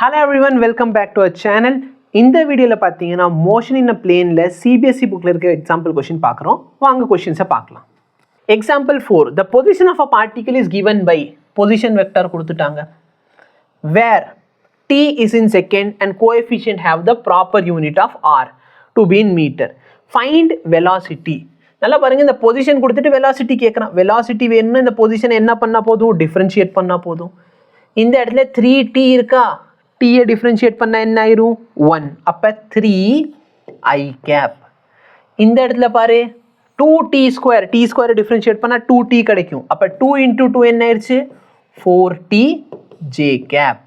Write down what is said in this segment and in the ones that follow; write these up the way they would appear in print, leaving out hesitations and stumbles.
Hello everyone, welcome back to our channel. இந்த வீடியோல பாத்தீங்கன்னா motion in a planeல CBSE bookல இருக்க example question பார்க்கறோம். வாங்க questions பார்க்கலாம். Example 4. The position of a particle is given by position vector கொடுத்துட்டாங்க. Where t is in second and coefficient have the proper unit of r to be in meter. Find velocity. நல்லா பாருங்க, இந்த position கொடுத்துட்டு velocity கேக்குறான். velocity வேணும்னா இந்த பொசிஷனை என்ன பண்ணா போதும், டிஃபரன்ஷியேட் பண்ணா போதும். இந்த இடத்துல 3t இருக்கா, t யை டிஃபரன்ஷியேட் பண்ணா என்ன ஆயிரும் 1. அப்ப 3i cap. இந்த இடத்துல பாரு 2t square, t square differentiate பண்ணா 2t கிடைக்கும். அப்ப 2 into 2 என்ன ஆயிருச்சு 4t j cap.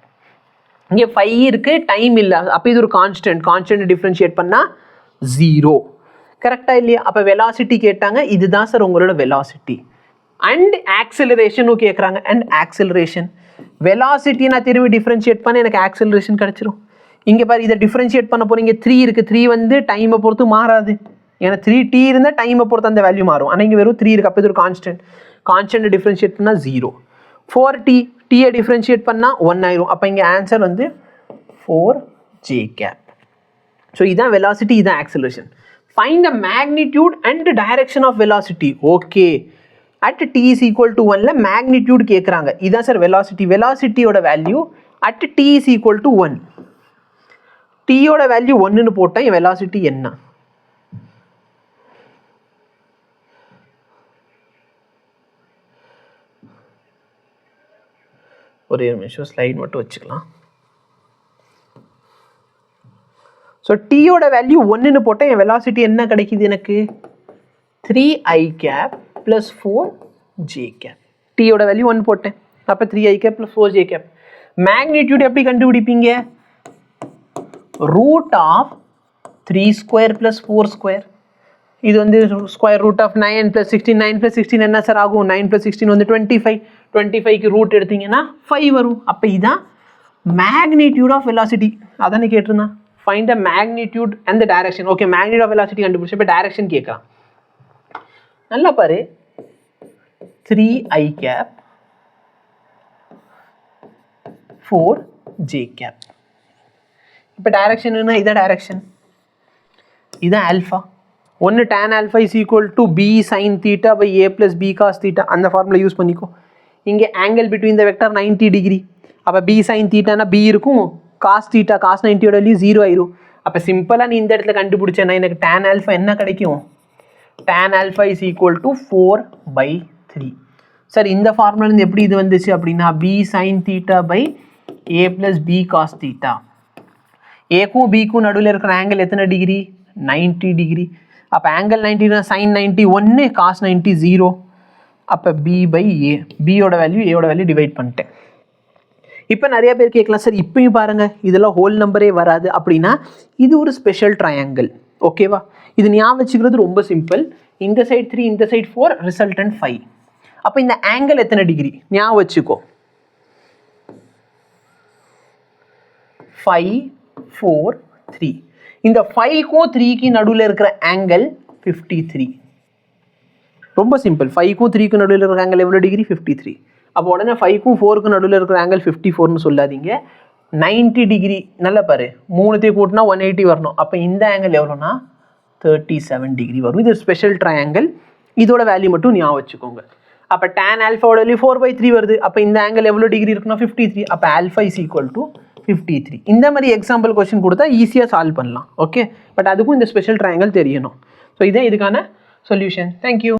இங்க 5 இருக்கு, டைம் இல்ல, அப்ப இது ஒரு கான்ஸ்டன்ட் டிஃபரன்ஷியேட் பண்ணா 0. கரெக்டா இல்லையா? அப்ப வெலாசிட்டி கேட்டாங்க, இதுதான் சார் உங்களோட வெலாசிட்டி. அண்ட் ஆக்சிலரேஷன் கேக்குறாங்க. அண்ட் ஆக்சிலரேஷன் வெலாசிட்டி நான் திரும்பி டிஃபரன்ஷியேட் பண்ண எனக்கு ஆக்சிலரேஷன் கிடைச்சிரும். இங்க பாரு, இதை டிஃபரன்ஷியேட் பண்ண போறீங்க, 3 இருக்கு, 3 வந்து டைமை பொறுத்து மாறாது. ஏன்னா 3t இருந்தா டைமை பொறுத்து அந்த வேல்யூ மாறும். ஆனா இங்க வெறும் 3 இருக்கு, அப்ப இது ஒரு கான்ஸ்டன்ட் டிஃபரன்ஷியேட் பண்ணா 0. 4t, t யை டிஃபரன்ஷியேட் பண்ணா 1 ஆயிரும். அப்ப இங்க ஆன்சர் வந்து 4j cap. ஸோ இதான் வெலாசிட்டி, இதான் acceleration. Find the magnitude and the direction of velocity. Okay. At t is equal to 1 la magnitude கேக்குறாங்க. இதான் சார் velocity. velocity ஓட value at t is equal to 1. t ஓட value 1 னு போட்டா என் velocity என்ன? ஒரே நிமிஷம் ஸ்லைட் மட்டும் வச்சுக்கலாம். ஸோ டீயோட வேல்யூ 1 னு போட்டால் என் வெலாசிட்டி என்ன கிடைக்குது எனக்கு 3i cap plus 4j cap. டீயோட வேல்யூ 1 போட்டேன், அப்போ 3i cap plus 4j cap. Magnitude எப்படி கண்டுபிடிப்பீங்க? Root of 3 square plus 4 square. இது வந்து square root of 9 plus 16. 9 plus 16 என்ன சார் ஆகும்? 9 plus 16 வந்து 25. 25க்கு ரூட் எடுத்தீங்கன்னா 5 வரும். அப்போ இதுதான் மேக்னிடியூட் ஆஃப் வெலாசிட்டி. அதானே கேட்டிருந்தா. Find the magnitude and the direction. Okay, magnitude of velocity கண்டுபிடிச்சு, இப்போ direction கேட்கலாம். நல்லா பாரு, 3i cap 4j cap. இப்போ direction என்ன? இதான் direction, இதான் alpha. ஒன்று tan alpha is equal to b sin theta by a plus b cos theta. அந்த ஃபார்முலா யூஸ் பண்ணிக்கோ. இங்கே angle between the vector 90 degree. அப்போ b sin theta னா b இருக்கும், cos theta cos 90 ஓட வேல்யூ 0 ஆயிரும். அப்ப சிம்பிளா நீ இந்த இடத்துல கண்டுபிடிச்சேன்னா எனக்கு tan alpha என்ன கிடைக்கும்? tan alpha is equal to 4/3. Sir இந்த ஃபார்முலா இருந்து எப்படி இது வந்துச்சு அப்படின்னா b sin theta by a plus b cos theta. a-க்கும் b-க்கும் நடுவில் இருக்கிற ஆங்கிள் எத்தனை டிகிரி? 90 டிகிரி. அப்ப ஆங்கிள் 90 sin 90 1, cos 90 0. அப்ப b/a, b ஓட வேல்யூ a ஓட வேல்யூ டிவைட் பண்ணிட்டேன். இப்போ நிறைய பேர் கேட்கலாம், சார் இப்பயும் பாருங்க இதெல்லாம் ஹோல் நம்பரே வராது அப்படின்னா இது ஒரு ஸ்பெஷல் ட்ரையாங்கிள். ஓகேவா? இது ஞாபகம் வச்சுக்கிறது ரொம்ப சிம்பிள். இந்த சைடு 3, இந்த சைடு 4, ரிசல்டன்ட் 5. அப்போ இந்த ஆங்கிள் எத்தனை டிகிரி ஞாபகம் வச்சுக்கோ? 5, 4, 3. இந்த 5க்கும் 3க்கும் நடுவில் இருக்கிற ஆங்கிள் 53. ரொம்ப சிம்பிள். 5க்கும் 3க்கும் நடுவில் இருக்கிற ஆங்கிள் எவ்வளோ டிகிரி? 53. அப்போ உடனே 5க்கும் 4க்கும் நடுவில் இருக்கிற ஆங்கிள் 54னு சொல்லாதீங்க, 90 டிகிரி. நல்லா பாரு, 3த்தையும் கூட்டினா 180 வரணும். அப்போ இந்த ஆங்கிள் எவ்வளோனா 37 டிகிரி வரும். இது ஸ்பெஷல் ட்ரையாங்கிள். இதோட வேல்யூ மட்டும் ஞாபகம் வச்சுக்கோங்க. அப்போ tan ஆல்ஃபாவோட வேல்யூ 4/3 வருது. அப்போ இந்த ஆங்கிள் எவ்வளோ டிகிரி இருக்குன்னா 53. அப்போ ஆல்ஃபா இஸ் ஈக்குவல் டு 53. இந்த மாதிரி எக்ஸாம்பிள் கொஸ்டின் கொடுத்தா ஈஸியாக சால்வ் பண்ணலாம். ஓகே, பட் அதுக்கும் இந்த ஸ்பெஷல் ட்ரையாங்கிள் தெரியணும். ஸோ இதான் இதுக்கான சொல்யூஷன். தேங்க்யூ.